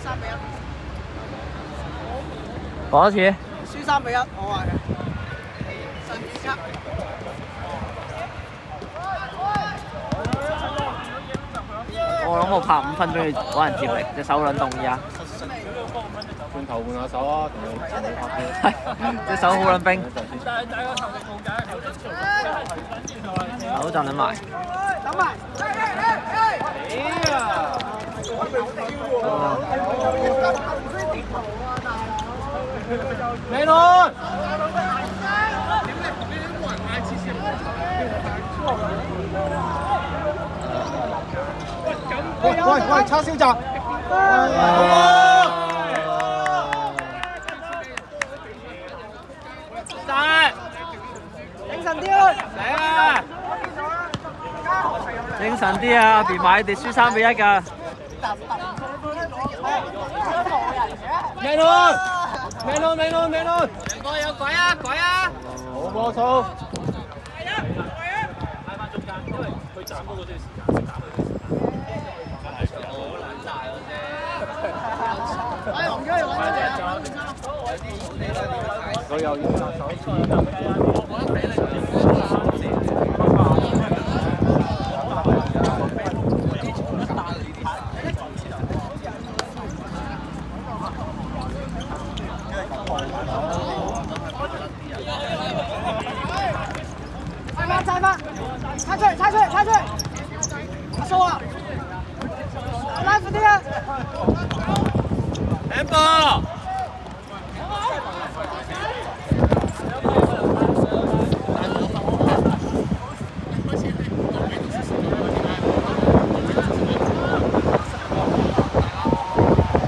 3-1。講多次。輸3-1，我話嘅。神預測。我諗我拍5分鐘要揾人接力，隻手撚凍而家。轉頭換下手啊，同你拍隻手好撚冰。手震緊埋。等埋。美倫。喂，叉燒集。精神啲啊！嚟啊！精神啲啊！阿 B 買你哋輸3-1㗎。美倫，個有鬼啊！好波數。佢斬嗰個都要時間，斬佢。佢又要殺手。再發，拆出嚟，阿蘇啊，拉闊啲啊！兩步。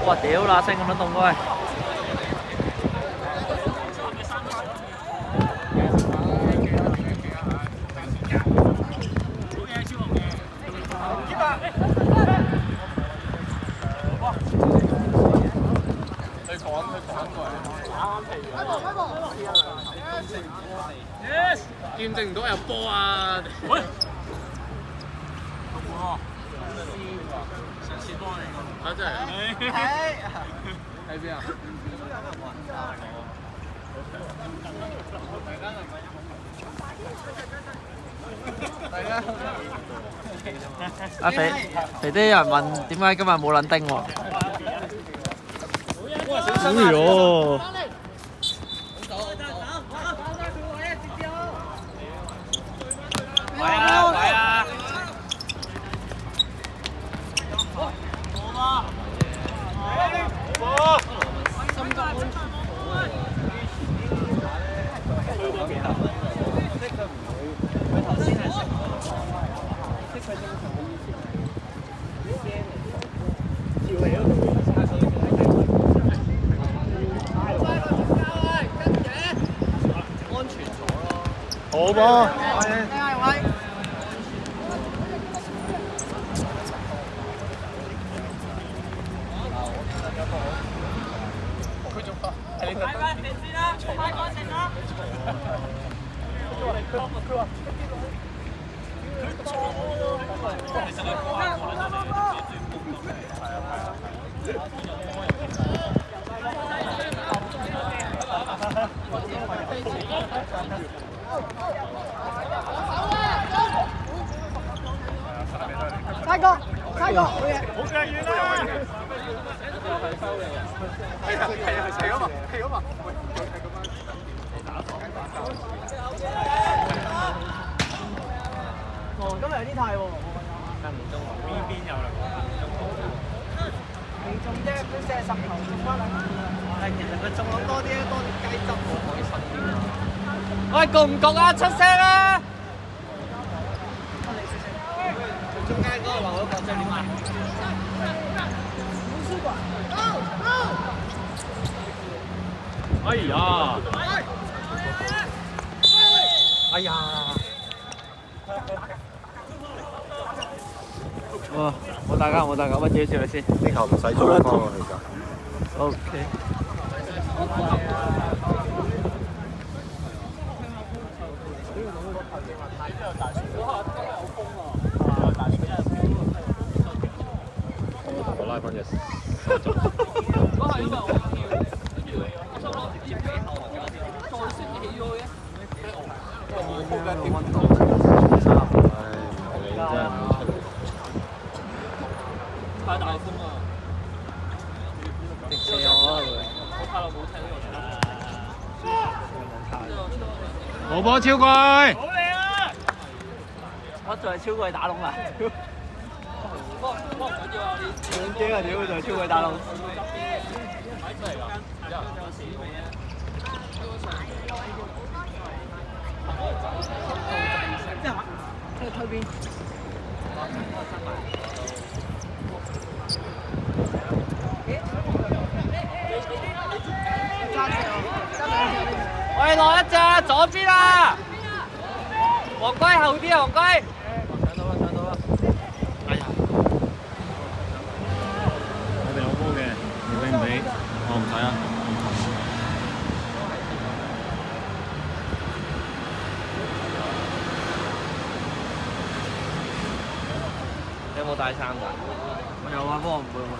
哇！屌啦，聲咁撚凍喂！見證唔到有波啊！喂，上次幫你啊真係。喺邊啊？阿肥爹有人問點解今日冇撚丁喎？哎呦！快啊！好波！差個，好嘢！好勁遠啦！係咁啊！哦，今日有啲太喎。邊有啦？未中啫，佢射10球中翻兩球。但係其實佢中咗多啲雞汁喎，可以順啲。喂，焗唔焗啊？出聲啊！中間嗰個話嗰個即係點啊？哎呀！哎呀！哇！冇大家，喂，照笑你先。呢球唔使做光喎，其實。OK。我拉翻隻手。太大風啊！直射我會。我太耐冇踢呢個。好波超過。好靚啊！我仲係超過打窿啊！幫唔緊要啊！兩驚啊！屌，仲係超過打窿。真係㗎，這個推邊。喂，落一隻左邊啦！黃龜後啲啊，黃龜！上到啦，上到啦！哎呀！我哋有波嘅，你俾唔俾？我唔使啊。你有冇帶衫㗎？我有啊，不過唔會換。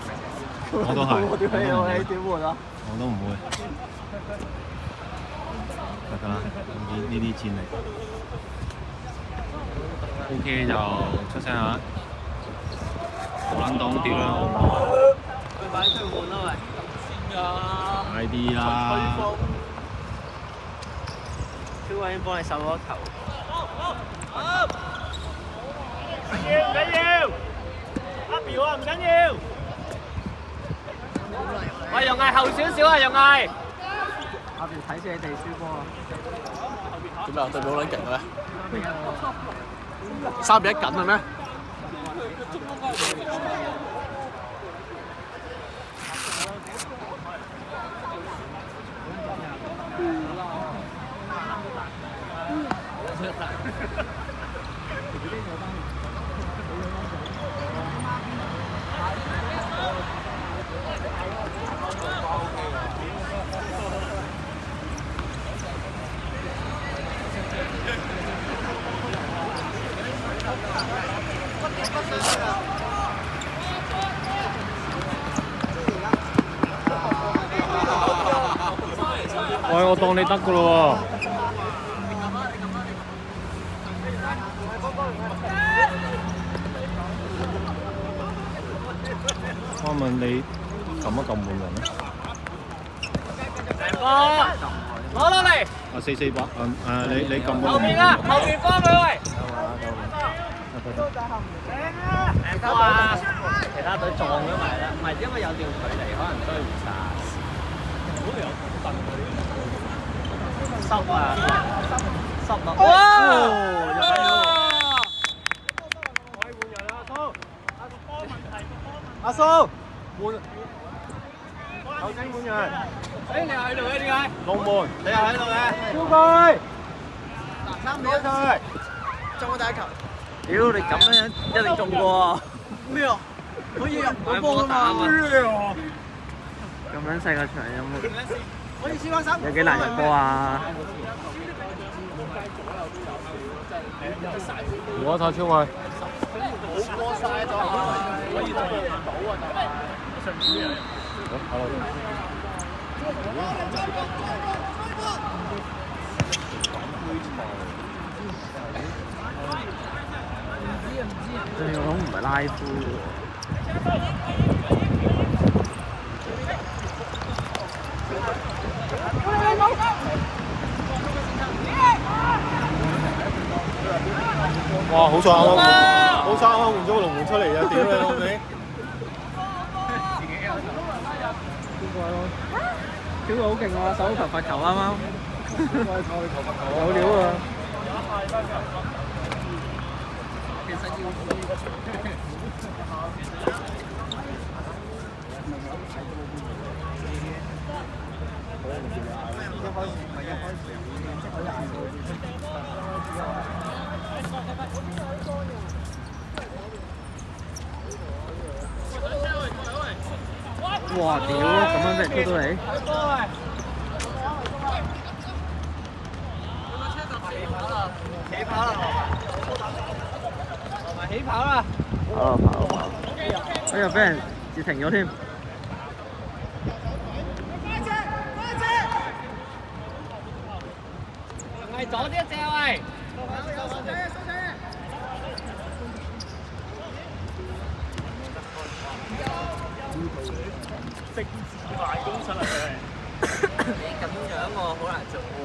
我都係。我點解有你點換啊？我都唔會。得㗎啦，呢啲戰力。OK 就出聲下，冇撚擋掉啦。佢快出換啦喂！快啲啦！超偉已經幫你手咗球。唔緊要，阿苗啊唔緊要。喂，容毅後少少啊，容毅。下邊睇住你哋輸波啊！點解對面好撚勁嘅咩？3-1緊嘅咩？喂，我當你得㗎咯喎！我問你撳一撳換人咧？攞落嚟！啊448，你撳後面啊，後面幫佢喂！哇！其他隊撞咗埋啦，唔係因為有段距離，可能追唔晒。濕啊！濕啊！哇！入咗！阿蘇換，球證換人。誒，你又喺度嘅點解？龍門，你又喺度嘅？超佢3-1佢，中咗第一球。屌你咁樣一定中過喎！咩啊？可以入到波㗎嘛？咁樣細個場有冇？可以試翻3。有幾難入波啊？我睇超佢。冇過晒咗，可以做唔到啊！對我唔係拉夫哇！好彩啱啱，好彩啱啱換咗個龍門出嚟啊！屌你老味！小個好勁啊！手球罰球啱啱，有料啊！其實要哇！屌，咁樣俾人拖到嚟？起跑啦！起跑啦！跑！哎呀，俾人截停咗添。係左啲一隻喂！政治辦公室啊！你咁樣我好難做喎。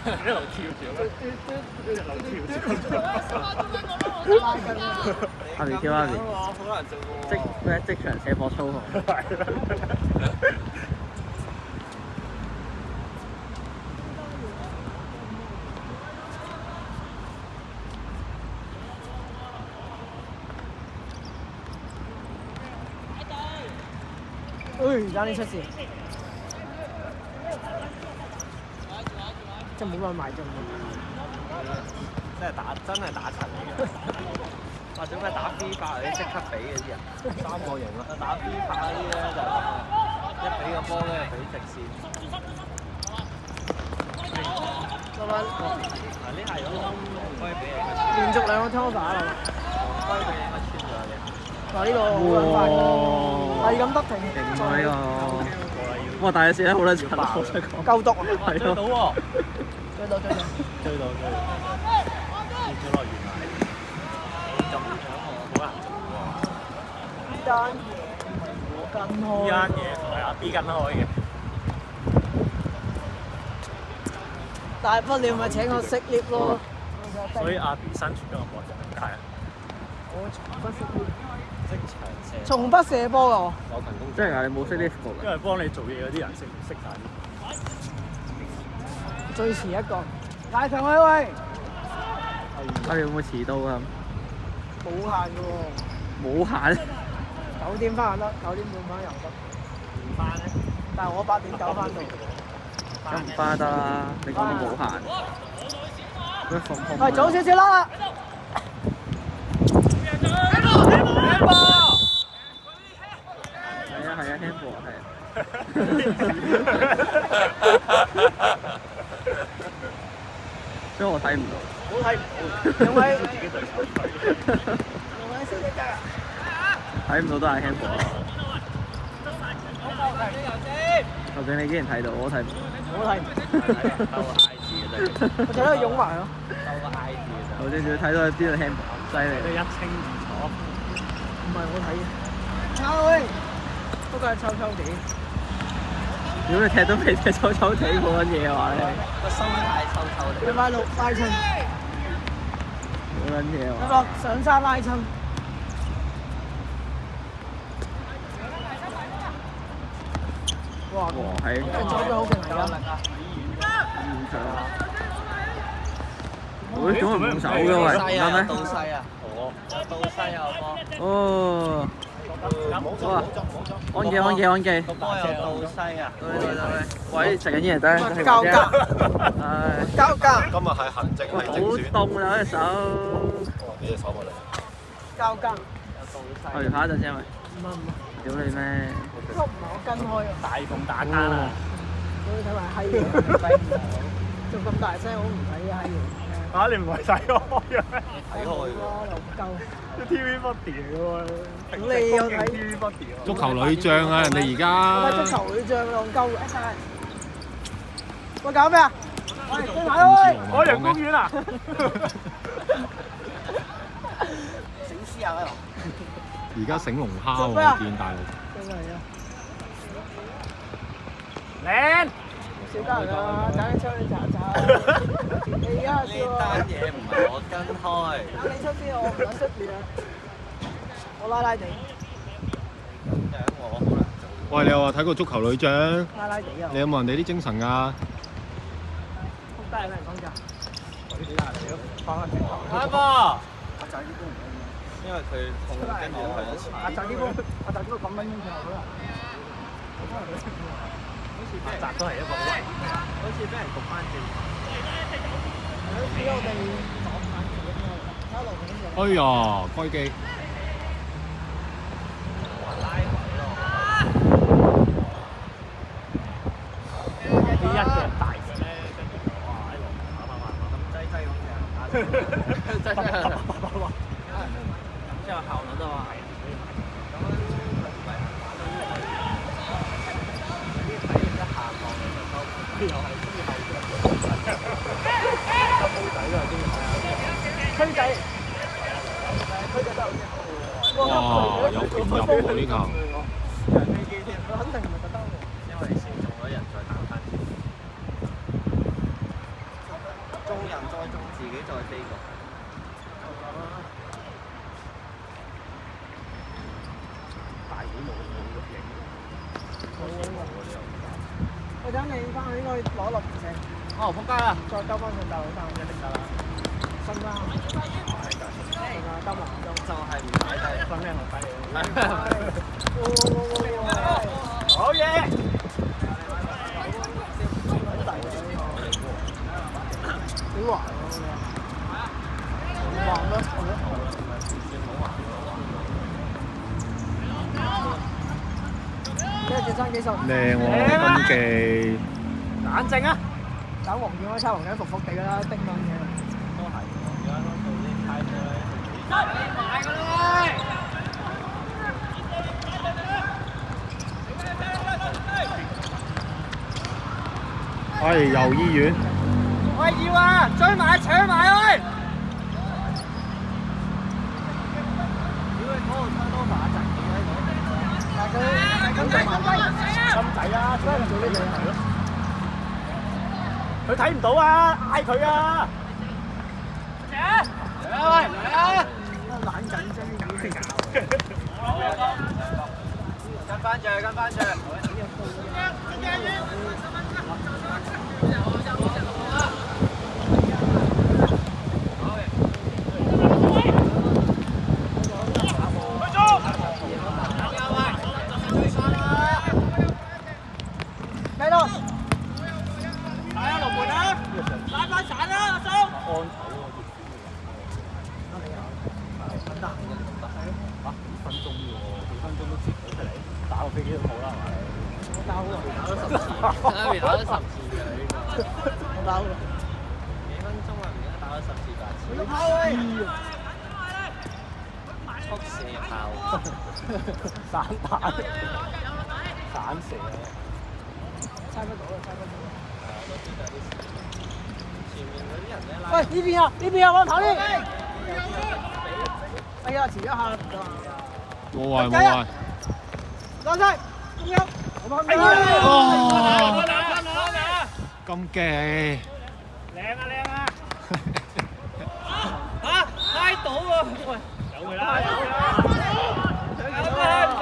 一路跳跳，一路跳跳。阿邊跳阿邊，我好難做即喎。咩即場寫波操學。差啲出線，真係冇咁埋中。真係打柒嚟嘅。或者咩打 FIFA 嗰啲即刻俾嗰啲人，三個型啦。打 FIFA 嗰啲咧就一俾個波咧俾直線。老闆，嗱呢係咁唔該俾你。連續2個 turnover 啦。唔該俾你穿咗嘅。哇！呢個好撚快喎，係咁得停。勁喎呢個！哇！大隻線咧好撚殘，我想講。夠毒啊！係咯。追到喎！追到。追到。跌咗落懸崖。咁樣我好難做喎。間我跟開。呢間嘢同埋阿 B 跟開嘅。大不了咪請我熄 lift 咯。所以阿 B 生存咗咁耐就點解啊？我從不熄 lift。即場射。從不射波㗎我。有勤工。真係㗎，你冇識 lift 過因為幫你做嘢嗰啲人識晒啲。最遲一個。大強去喂！我哋會唔會遲到啊？冇限㗎喎。冇限。9點翻得，9點半翻又得。唔翻咧？但係我8點9翻到。咁唔翻得啦，你講到冇限。佢放空。係早少少啦。係啊 handball 係。所以我睇唔到。我睇唔到。兩位識得㗎。睇唔到都係 handball。究竟你竟然睇到，我睇唔到。我睇唔到。兜個 I G 嘅啫。我睇到佢擁埋咯。兜個 I G 嘅啫。我正仲要睇到邊度 handball，犀利。你一清二楚。唔係我睇嘅。抽喂！不過係抽抽地。如果你踢都未踢抽抽地冇乜嘢話咧，個心態臭臭地。禮拜6拉親。冇撚嘢禮話。拜上山拉親。哇！係。左腳好勁嚟㗎。唔上。喂，點解唔用手嘅喂？唔得咩？倒西啊！哦，倒西啊波！哦。哇！安記。個波有倒西啊！喂，食緊嘢得。交格。唉。交格。今日係行政喂，好係正選。凍啊！隻手。俾隻手過嚟。交格。我哋下一陣先喂。唔係。屌你咩？都唔係我跟開啊！大鳳打攤啊！我睇埋閪嘢，仲咁大聲，我唔睇閪嘢。嚇你唔係睇開嘅咩？睇開喎。又唔夠。啲 TV body 嚟嘅喎。你有睇 TV body 喎。足球女將啊！人哋而我睇足家球女將戇鳩嘅。喂，搞咩啊？喂，追埋佢！海洋公園啊！醒獅啊！而家醒龍蝦喎，我見大陸。真係啊！靚！少得人啊！等你出去查查。你而家呢單嘢唔係我跟開。等你出先，我唔想出面啊！我拉拉地。咁樣我好難做。喂，你又話睇過足球女將？拉拉地啊！你有冇人哋啲精神㗎？仆街有咩人講㗎？啱噃。因為佢痛，跟住去咗前。阿澤基哥咁撚英俊好啦。阿澤都係一個好好似俾人焗翻轉。俾我哋講反轉啊！交流緊嘅。哎呀，龜記。拉位咯。啲一嘅大隻咧，跟住哇喺度咁擠咁嘅。之後效率啊嘛。推仔，哇！有權入喎呢球。佢肯定等你翻去應該攞落成。哦，仆街啦！再兜翻上大佬山一定得啦。新啦，兜埋就係唔睇低，分咩落低嘅？好嘢！幾橫啊！橫咯，跟住爭幾十。靚喎，金記。冷靜啊！打黃健開差黃健服服地㗎啦，叮撚嘅。都係，而家都做啲太多咧。哎，遊醫院。喂，要啊！追埋搶埋去！屌你嗰度差多馬仔嘅喺度。心仔啊，做咩做呢樣係咯？佢睇唔到啊！嗌佢啊！喂，嚟啊！懶緊張啲跟翻住，跟翻住。繼續。係啊，龍門啊！拉翻散啦，阿叔！分鐘喎，幾分鐘都接到出嚟，打個飛機都好啦，係咪？我打好耐，打咗10次，打咗10次嘅呢個。我打好耐。幾分鐘啊？而家打咗10次8次。你跑去。速射炮，散彈，散射。猜不到啦，猜不到。前面嗰啲人咧拉。喂，呢邊啊，呢邊啊，我跑呢。哎呀，遲一下啦，唔得啊。冇壞冇壞。攞晒，咁樣，我幫你。哦，啊！金記。靚啊靚啊！嚇，拉到喎！喂，有佢啦，有佢啦，拉唔到。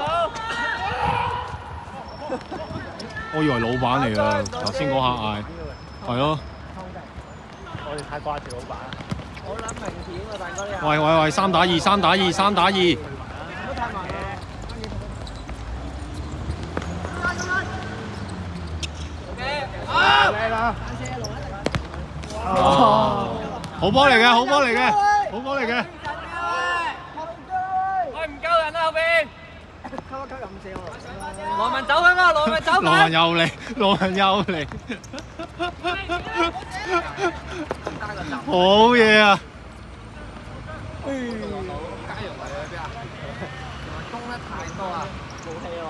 我以為老闆嚟㗎，頭先嗰下嗌。係咯。我哋太掛住老闆啦。好撚明顯喎，大哥你。喂喂喂，3打2，3打2，3打2。唔好太慢嘅。靚啦！哇！好波嚟嘅，好波嚟嘅，好波嚟嘅。喂，唔夠人啊後邊！溝一溝咁射我。羅文走緊啊！羅文走緊！羅文又嚟，羅文又嚟。好嘢啊！加油位喺邊啊？攻得太多啊！冇氣啊！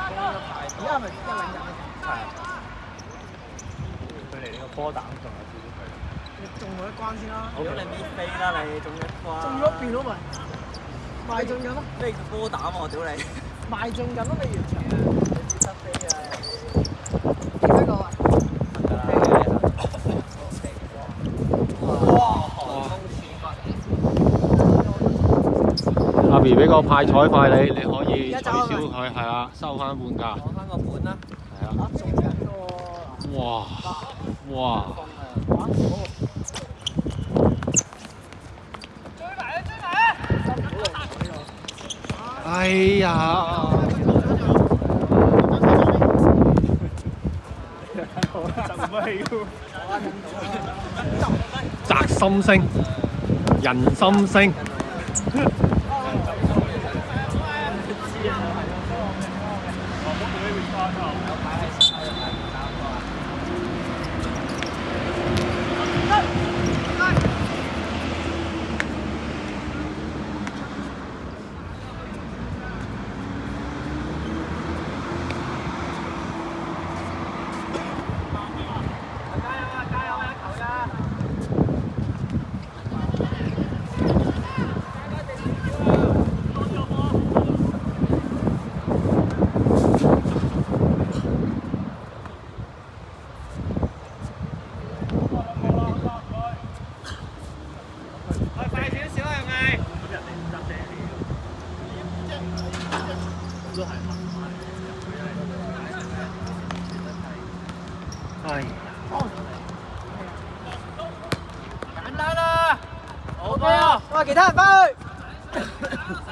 攻得太多。而家係咪一兩人？係。佢離呢個波膽仲有少少距離。你中我一關先啦。屌你搣飛啦你，中一關。中咗邊咯咪？賣中緊咯。咩叫波膽喎？屌你！賣中緊咯，未完場。得飛啊！幾多個啊？阿 B 俾個派彩費你，你可以取消佢，係啊，收翻半價。攞翻個本啦。係啊。中緊喎。哇！哇！哎呀！宅心聲，人心聲。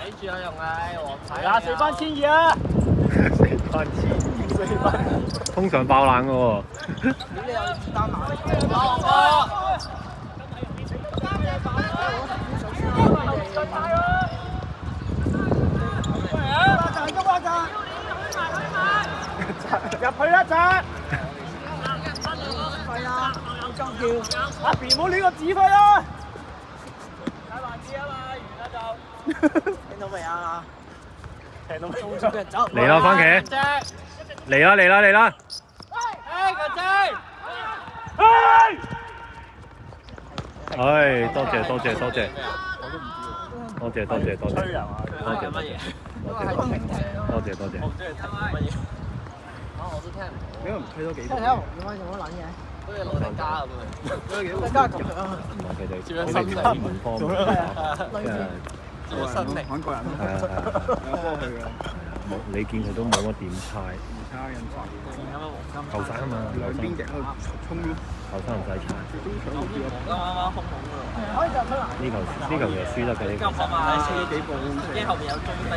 睇住啊，用係黃牌。廿4分12啊！4分，通常爆冷嘅喎。你有擔馬力。入去一陣。係啊，有金叫。阿 B 唔好亂咁指揮啦。睇慢啲啊嘛，完啦就。聽到未啊？聽到未？送俾人走。嚟啦，番茄！嚟啦嚟啦嚟啦！個仔。唉，多謝多謝多謝，多謝多謝多謝，多謝多謝，多謝多謝。我唔知你睇乜嘢。我都聽唔到。點解唔推多幾睇下點解做乜撚嘢？好似老定家咁樣。大家咁樣。佢哋門方面，做新力。揾個人。係啊係啊，有幫佢㗎。你見佢都冇乜點猜，差印刷。後生啊嘛，兩邊隻喺度衝咯。後生唔使猜。中場好啲啱啱空空㗎。可以就出嚟。呢球其實輸得嘅呢球。急啊嘛！車幾步。跟住後面有中兵。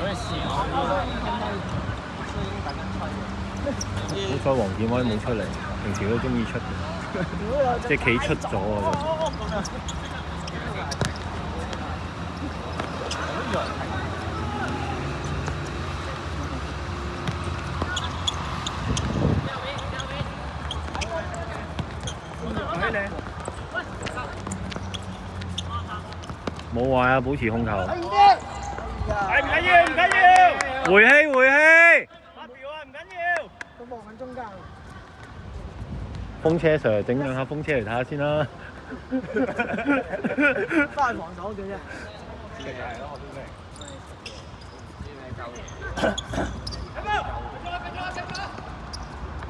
好彩黃健威冇出嚟，平時都中意出嘅，即係企出咗啊！冇壞啊，保持控球。唔緊要，唔緊要。回氣回氣。阿 B 話唔緊要。都望緊中間。風車 Sir 整兩下風車嚟睇下先啦。翻去防守嘅啫。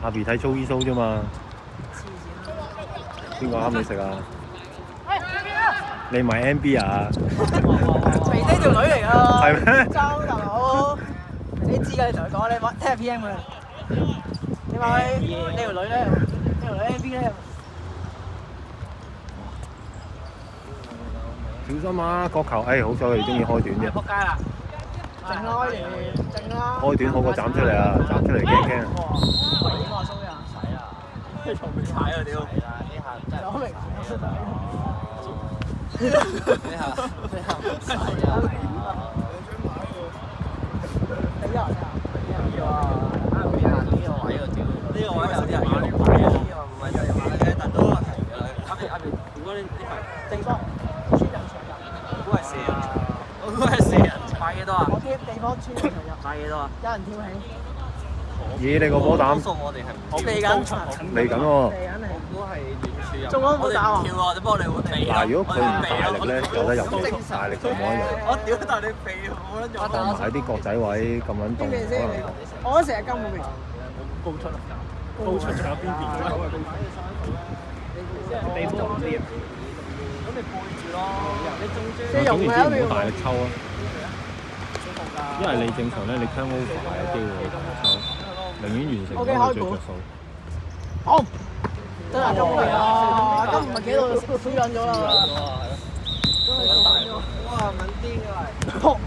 阿 B 睇 show 依 show 啫嘛。邊個啱你食啊？你買 NB 啊？肥姐條女嚟㗎。係咩？周大佬，你知㗎？你同佢講，你聽下 PM 佢。你話呢條女咧，呢條女 NB 咧。小心啊！角球，好彩佢哋中意開短啫。仆街啦！靜啦，開嚟，靜啦。開短好過斬出嚟啊！斬出嚟驚驚。危險啊，蘇人。使啦！踩啊屌！係啦，呢下真係。攞明。呢下唔使啊！你啊！要啊！呢個位啊屌！呢個位有啲人要買啊！唔係就買嘅，但都係㗎啦。阿 B，如果呢塊地方村人場人。都係4人場，我都係4人場。買幾多啊？我貼地方村人場人。買幾多啊？有人跳起。咦！你個波膽數我哋係唔嚟緊。嚟緊喎。嚟緊嚟。都係遠處入。仲有冇打啊？跳啊！只不過你會避。嗱，如果佢唔大力咧，有得入嘅；大力就冇得入。我屌！但係你避冇得入。同埋啲角仔位咁撚凍，可能我成日跟冇名。高出啊！高出仲有邊邊嘅？地方唔知啊。咁你背住咯，你中招。總言之唔好大力抽啊！因為你正常咧，你 turn over 有機會大力抽，寧願完成咗佢最着數。好，真係咁嚟啊！都唔係幾度輸緊咗啦。哇！敏啲嘅嚟。